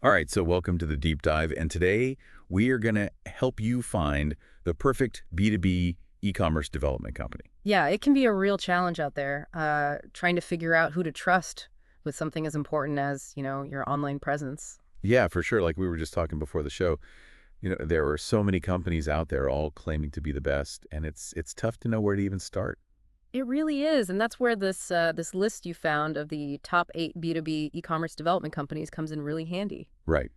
All right, so welcome to the deep dive, and today we are going to help you find the perfect B2B e-commerce development company. Yeah, it can be a real challenge out there, trying to figure out who to trust with something as important as, your online presence. Yeah, for sure. Like we were just talking before the show, there are so many companies out there all claiming to be the best, and it's tough to know where to even start. It really is, and that's where this list you found of the top 8 B2B e-commerce development companies comes in really handy. Right.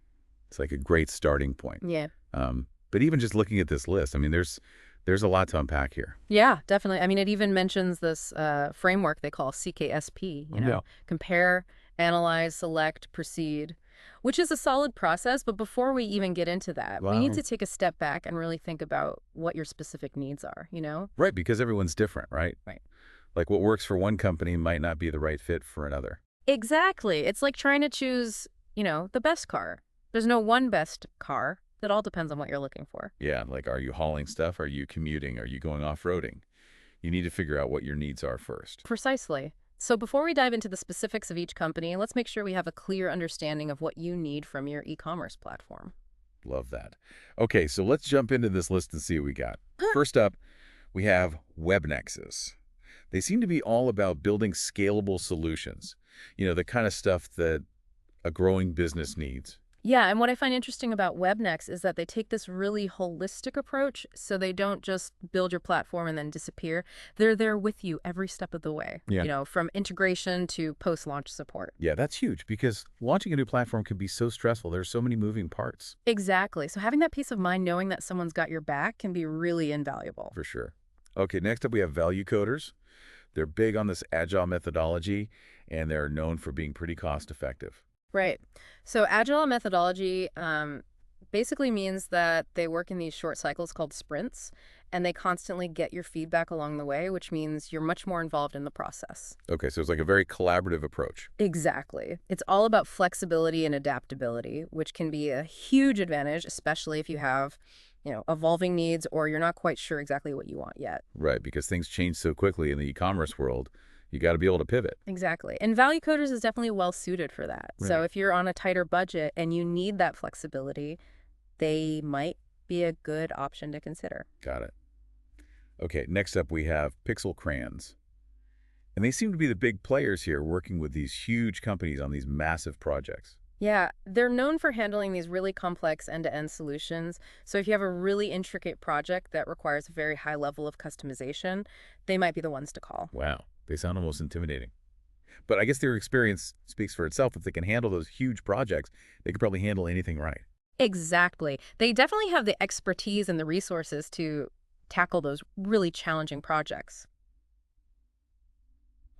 It's like a great starting point. Yeah. But even just looking at this list, I mean, there's a lot to unpack here. Yeah, definitely. I mean, it even mentions this framework they call CKSP, Yeah. compare, analyze, select, proceed, which is a solid process. But before we even get into that, we need Wow. to take a step back and really think about what your specific needs are. Right, because everyone's different, right? Right. Like what works for one company might not be the right fit for another. Exactly. It's like trying to choose, the best car. There's no one best car. It all depends on what you're looking for. Yeah, like are you hauling stuff? Are you commuting? Are you going off-roading? You need to figure out what your needs are first. Precisely. So before we dive into the specifics of each company, let's make sure we have a clear understanding of what you need from your e-commerce platform. Love that. Okay, so let's jump into this list and see what we got. First up, we have Webnexs. They seem to be all about building scalable solutions. The kind of stuff that a growing business needs. Yeah, and what I find interesting about Webnex is that they take this really holistic approach, so they don't just build your platform and then disappear. They're there with you every step of the way, Yeah. from integration to post-launch support. Yeah, that's huge because launching a new platform can be so stressful. There's so many moving parts. Exactly. So having that peace of mind knowing that someone's got your back can be really invaluable. For sure. Okay, next up we have value coders. They're big on this agile methodology, and they're known for being pretty cost effective. Right. So agile methodology basically means that they work in these short cycles called sprints, and they constantly get your feedback along the way, which means you're much more involved in the process. Okay, so it's like a very collaborative approach. Exactly. It's all about flexibility and adaptability, which can be a huge advantage, especially if you have, evolving needs or you're not quite sure exactly what you want yet. Right, because things change so quickly in the e-commerce world, you got to be able to pivot. Exactly. And Value Coders is definitely well suited for that. So Right. if you're on a tighter budget and you need that flexibility, they might be a good option to consider. Got it. Okay, next up we have Pixel Crayons. And they seem to be the big players here working with these huge companies on these massive projects. Yeah, they're known for handling these really complex end-to-end solutions. So if you have a really intricate project that requires a very high level of customization, they might be the ones to call. Wow, they sound almost intimidating. But I guess their experience speaks for itself. If they can handle those huge projects, they could probably handle anything right. Exactly. They definitely have the expertise and the resources to tackle those really challenging projects.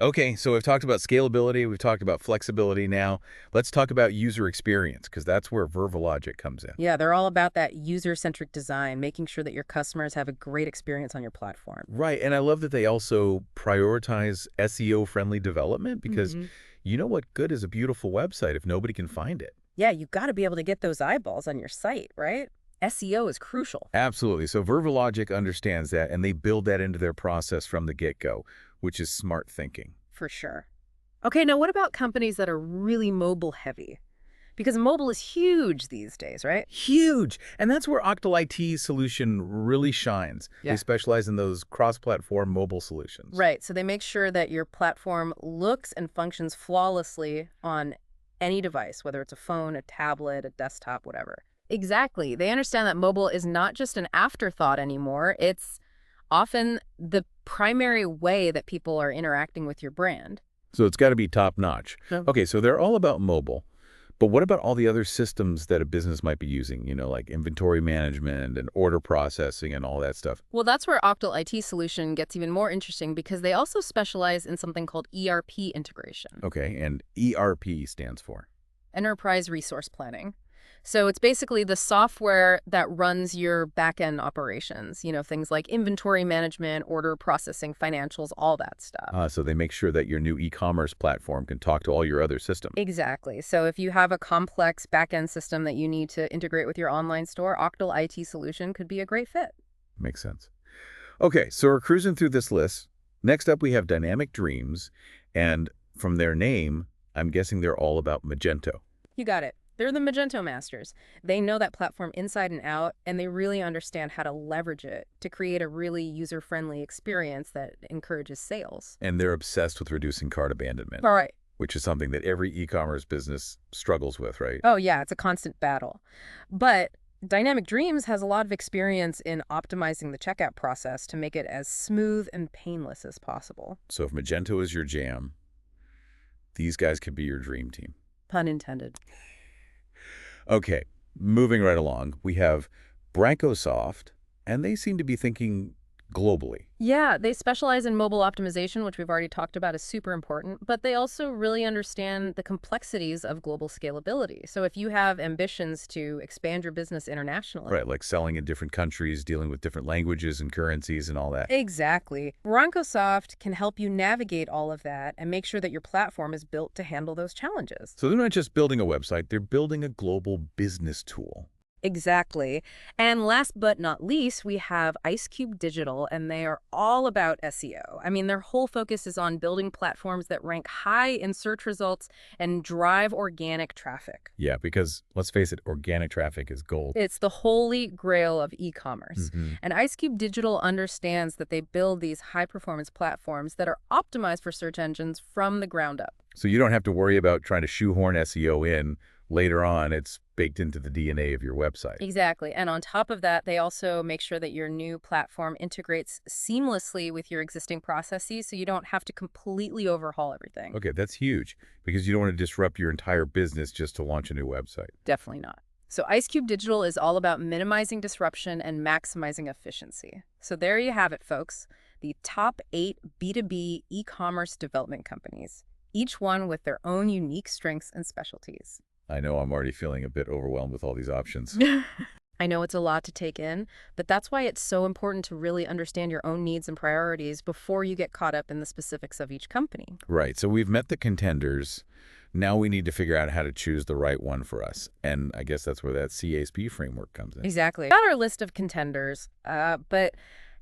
Okay, so we've talked about scalability, we've talked about flexibility now. Let's talk about user experience, because that's where Vervalogic comes in. Yeah, they're all about that user-centric design, making sure that your customers have a great experience on your platform. Right, and I love that they also prioritize SEO-friendly development, because you know what good is a beautiful website if nobody can find it? Yeah, you got to be able to get those eyeballs on your site, right? SEO is crucial. Absolutely. So Vervalogic understands that, and they build that into their process from the get-go, which is smart thinking. For sure. Okay, now what about companies that are really mobile heavy? Because mobile is huge these days, right? Huge! And that's where Octal IT's solution really shines. Yeah. They specialize in those cross-platform mobile solutions. Right, so they make sure that your platform looks and functions flawlessly on any device, whether it's a phone, a tablet, a desktop, whatever. Exactly. They understand that mobile is not just an afterthought anymore. It's often the primary way that people are interacting with your brand. So it's got to be top-notch. Yeah. Okay, so they're all about mobile. But what about all the other systems that a business might be using, like inventory management and order processing and all that stuff? Well, that's where Octal IT solution gets even more interesting because they also specialize in something called ERP integration. Okay, and ERP stands for? Enterprise Resource Planning. So it's basically the software that runs your back-end operations, things like inventory management, order processing, financials, all that stuff. So they make sure that your new e-commerce platform can talk to all your other systems. Exactly. So if you have a complex back-end system that you need to integrate with your online store, Octal IT solution could be a great fit. Makes sense. Okay, so we're cruising through this list. Next up, we have Dynamic Dreams, and from their name, I'm guessing they're all about Magento. You got it. They're the Magento masters. They know that platform inside and out, and they really understand how to leverage it to create a really user-friendly experience that encourages sales. And they're obsessed with reducing cart abandonment, All right. which is something that every e-commerce business struggles with, right? Oh, yeah, it's a constant battle. But Dynamic Dreams has a lot of experience in optimizing the checkout process to make it as smooth and painless as possible. So if Magento is your jam, these guys could be your dream team. Pun intended. Okay, moving right along, we have Brankosoft, and they seem to be thinking globally. Yeah, they specialize in mobile optimization, which we've already talked about is super important, but they also really understand the complexities of global scalability. So if you have ambitions to expand your business internationally. Right, like selling in different countries, dealing with different languages and currencies and all that. Exactly. Brankosoft can help you navigate all of that and make sure that your platform is built to handle those challenges. So they're not just building a website, they're building a global business tool. Exactly. And last but not least, we have IceCube Digital, and they are all about SEO. I mean, their whole focus is on building platforms that rank high in search results and drive organic traffic. Yeah, because let's face it, organic traffic is gold. It's the holy grail of e-commerce. Mm-hmm. And IceCube Digital understands that they build these high-performance platforms that are optimized for search engines from the ground up. So you don't have to worry about trying to shoehorn SEO in. Later on, it's baked into the DNA of your website. Exactly. And on top of that, they also make sure that your new platform integrates seamlessly with your existing processes so you don't have to completely overhaul everything. Okay, that's huge because you don't want to disrupt your entire business just to launch a new website. Definitely not. So IceCube Digital is all about minimizing disruption and maximizing efficiency. So there you have it, folks. The top 8 B2B e-commerce development companies, each one with their own unique strengths and specialties. I know I'm already feeling a bit overwhelmed with all these options. I know it's a lot to take in, but that's why it's so important to really understand your own needs and priorities before you get caught up in the specifics of each company. Right. So we've met the contenders. Now we need to figure out how to choose the right one for us. And I guess that's where that CASP framework comes in. Exactly. Got our list of contenders, but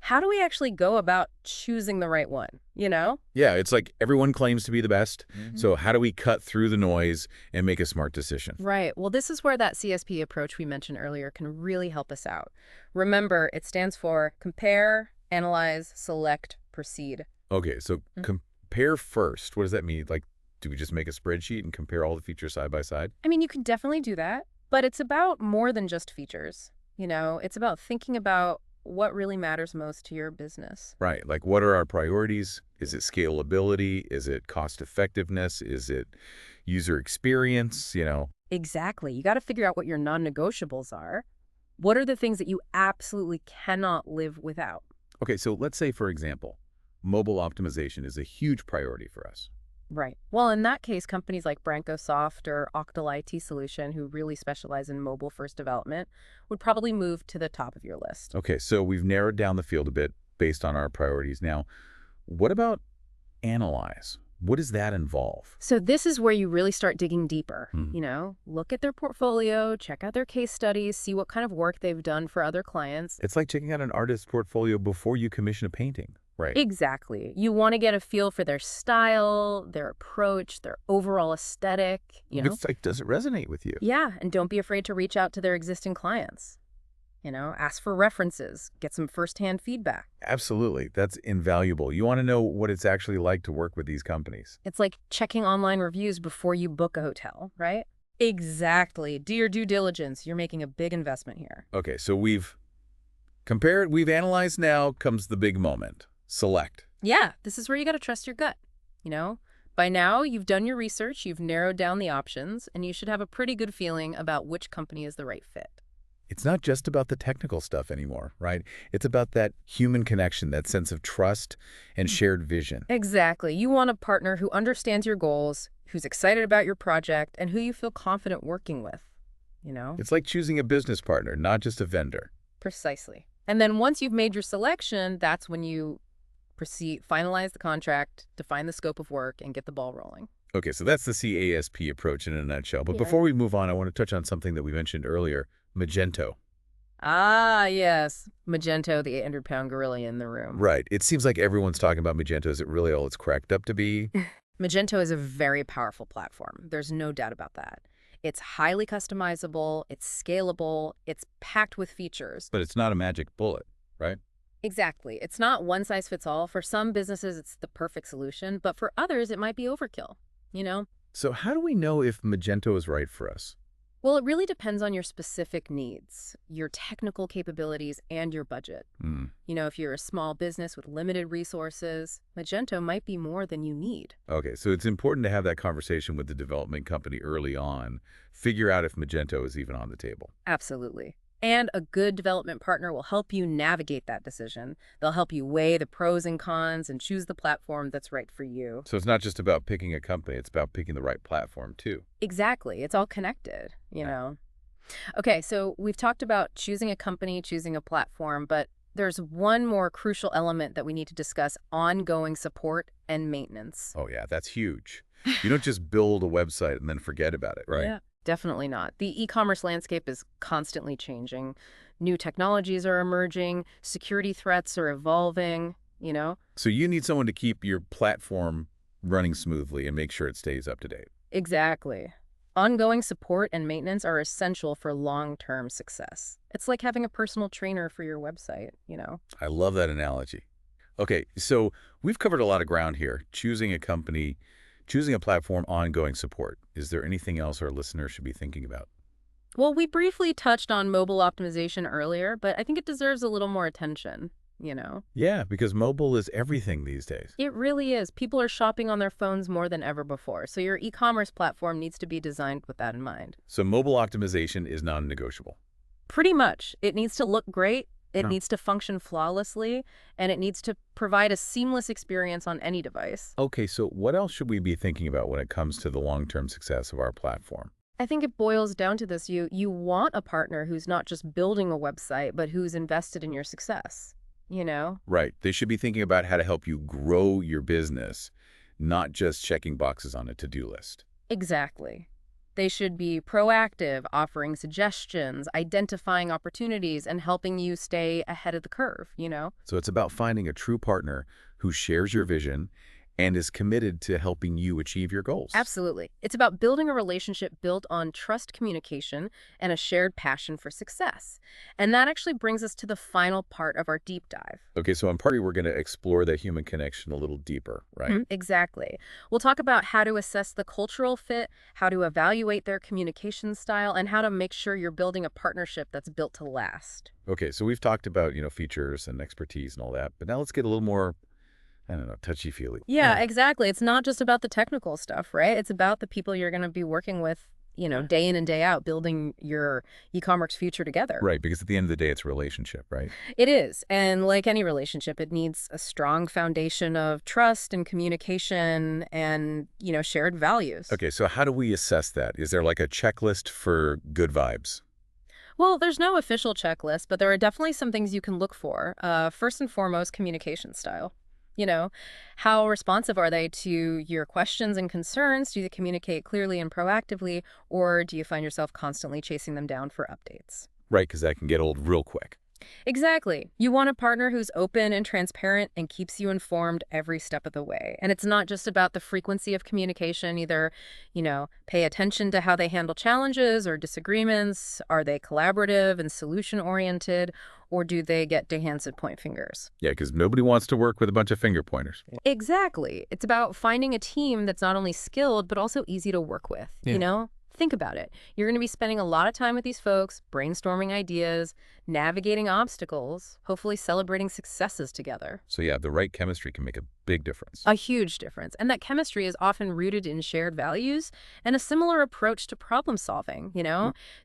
how do we actually go about choosing the right one, you know? Yeah, it's like everyone claims to be the best. Mm-hmm. So how do we cut through the noise and make a smart decision? Right. Well, this is where that CSP approach we mentioned earlier can really help us out. Remember, it stands for compare, analyze, select, proceed. Okay, so compare first. What does that mean? Like, do we just make a spreadsheet and compare all the features side by side? I mean, you could definitely do that, but it's about more than just features. You know, it's about thinking about what really matters most to your business. Right. Like, what are our priorities? Is it scalability? Is it cost effectiveness? Is it user experience? You know? Exactly. You got to figure out what your non-negotiables are. What are the things that you absolutely cannot live without? Okay, so let's say, for example, mobile optimization is a huge priority for us. Right. Well, in that case, companies like Brankosoft or Octal IT Solution, who really specialize in mobile-first development, would probably move to the top of your list. Okay, so we've narrowed down the field a bit based on our priorities. Now, what about analyze? What does that involve? So this is where you really start digging deeper. You know, look at their portfolio, check out their case studies, see what kind of work they've done for other clients. It's like checking out an artist's portfolio before you commission a painting. Right. Exactly. You want to get a feel for their style, their approach, their overall aesthetic, you know? It's like, does it resonate with you? Yeah, and don't be afraid to reach out to their existing clients. You know, ask for references, get some firsthand feedback. Absolutely. That's invaluable. You want to know what it's actually like to work with these companies. It's like checking online reviews before you book a hotel, right? Exactly. Do your due diligence. You're making a big investment here. Okay, so we've compared, we've analyzed. Now comes the big moment. Select. Yeah, this is where you got to trust your gut. You know, by now you've done your research, you've narrowed down the options, and you should have a pretty good feeling about which company is the right fit. It's not just about the technical stuff anymore, right? It's about that human connection, that sense of trust and shared vision. Exactly. You want a partner who understands your goals, who's excited about your project, and who you feel confident working with, you know? It's like choosing a business partner, not just a vendor. Precisely. And then once you've made your selection, that's when you proceed, finalize the contract, define the scope of work, and get the ball rolling. Okay, so that's the CASP approach in a nutshell. But Yeah. before we move on, I want to touch on something that we mentioned earlier, Magento. Ah, yes. Magento, the 800-pound gorilla in the room. Right. It seems like everyone's talking about Magento. Is it really all it's cracked up to be? Magento is a very powerful platform. There's no doubt about that. It's highly customizable, it's scalable, it's packed with features. But it's not a magic bullet, right? Exactly. It's not one size fits all. For some businesses, it's the perfect solution, but for others, it might be overkill, you know? So how do we know if Magento is right for us? Well, it really depends on your specific needs, your technical capabilities, and your budget. Hmm. You know, if you're a small business with limited resources, Magento might be more than you need. Okay, so it's important to have that conversation with the development company early on, figure out if Magento is even on the table. Absolutely. And a good development partner will help you navigate that decision. They'll help you weigh the pros and cons and choose the platform that's right for you. So it's not just about picking a company, it's about picking the right platform too. Exactly. It's all connected, you Yeah. know. Okay, so we've talked about choosing a company, choosing a platform, but there's one more crucial element that we need to discuss: ongoing support and maintenance. Oh yeah, that's huge. You don't just build a website and then forget about it, right? Yeah, definitely not. The e-commerce landscape is constantly changing. New technologies are emerging, security threats are evolving, you know? So you need someone to keep your platform running smoothly and make sure it stays up to date. Exactly. Ongoing support and maintenance are essential for long-term success. It's like having a personal trainer for your website, you know? I love that analogy. Okay, so we've covered a lot of ground here. Choosing a company, choosing a platform, ongoing support. Is there anything else our listeners should be thinking about? Well, we briefly touched on mobile optimization earlier, but I think it deserves a little more attention, you know? Yeah, because mobile is everything these days. It really is. People are shopping on their phones more than ever before, so your e-commerce platform needs to be designed with that in mind. So mobile optimization is non-negotiable. Pretty much. It needs to look great, it Huh. needs to function flawlessly, and it needs to provide a seamless experience on any device. Okay, so what else should we be thinking about when it comes to the long-term success of our platform? I think it boils down to this. You want a partner who's not just building a website, but who's invested in your success, you know? Right. They should be thinking about how to help you grow your business, not just checking boxes on a to-do list. Exactly. They should be proactive, offering suggestions, identifying opportunities, and helping you stay ahead of the curve, you know? So it's about finding a true partner who shares your vision and is committed to helping you achieve your goals. Absolutely. It's about building a relationship built on trust, communication, and a shared passion for success. And that actually brings us to the final part of our deep dive. Okay, so in part, we're going to explore that human connection a little deeper, right? Exactly. We'll talk about how to assess the cultural fit, how to evaluate their communication style, and how to make sure you're building a partnership that's built to last. Okay, so we've talked about, features and expertise and all that, but now let's get a little more, I don't know, touchy-feely. Yeah, exactly. It's not just about the technical stuff, right? It's about the people you're going to be working with, day in and day out, building your e-commerce future together. Right, because at the end of the day, it's a relationship, right? It is. And like any relationship, it needs a strong foundation of trust and communication and, shared values. Okay, so how do we assess that? Is there like a checklist for good vibes? Well, there's no official checklist, but there are definitely some things you can look for. First and foremost, communication style. How responsive are they to your questions and concerns? Do they communicate clearly and proactively, or do you find yourself constantly chasing them down for updates? Right, because that can get old real quick. Exactly. You want a partner who's open and transparent and keeps you informed every step of the way. And it's not just about the frequency of communication. Either, pay attention to how they handle challenges or disagreements. Are they collaborative and solution-oriented, or do they get to hands and point fingers? Yeah, because nobody wants to work with a bunch of finger pointers. Exactly. It's about finding a team that's not only skilled, but also easy to work with, Think about it. You're going to be spending a lot of time with these folks, brainstorming ideas, navigating obstacles, hopefully celebrating successes together. So yeah, the right chemistry can make a big difference. A huge difference. And that chemistry is often rooted in shared values and a similar approach to problem solving,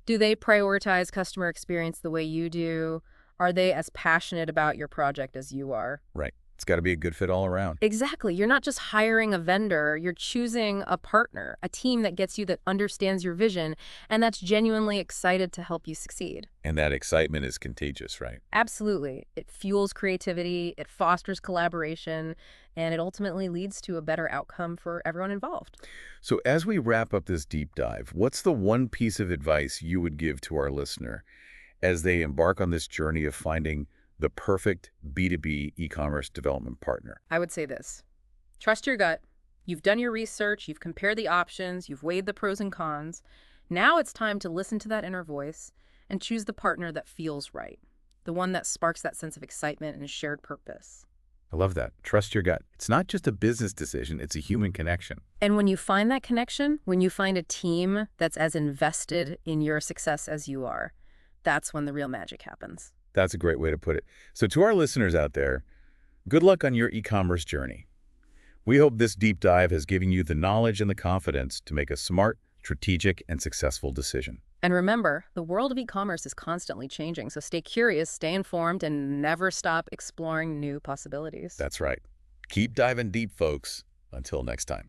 Do they prioritize customer experience the way you do? Are they as passionate about your project as you are? Right. It's got to be a good fit all around. Exactly. You're not just hiring a vendor. You're choosing a partner, a team that gets you, that understands your vision, and that's genuinely excited to help you succeed. And that excitement is contagious, right? Absolutely. It fuels creativity, it fosters collaboration, and it ultimately leads to a better outcome for everyone involved. So as we wrap up this deep dive, what's the one piece of advice you would give to our listener as they embark on this journey of finding the perfect B2B e-commerce development partner? I would say this: trust your gut. You've done your research, you've compared the options, you've weighed the pros and cons. Now it's time to listen to that inner voice and choose the partner that feels right, the one that sparks that sense of excitement and shared purpose. I love that. Trust your gut. It's not just a business decision, it's a human connection. And when you find that connection, when you find a team that's as invested in your success as you are, that's when the real magic happens. That's a great way to put it. So to our listeners out there, good luck on your e-commerce journey. We hope this deep dive has given you the knowledge and the confidence to make a smart, strategic, and successful decision. And remember, the world of e-commerce is constantly changing, so stay curious, stay informed, and never stop exploring new possibilities. That's right. Keep diving deep, folks. Until next time.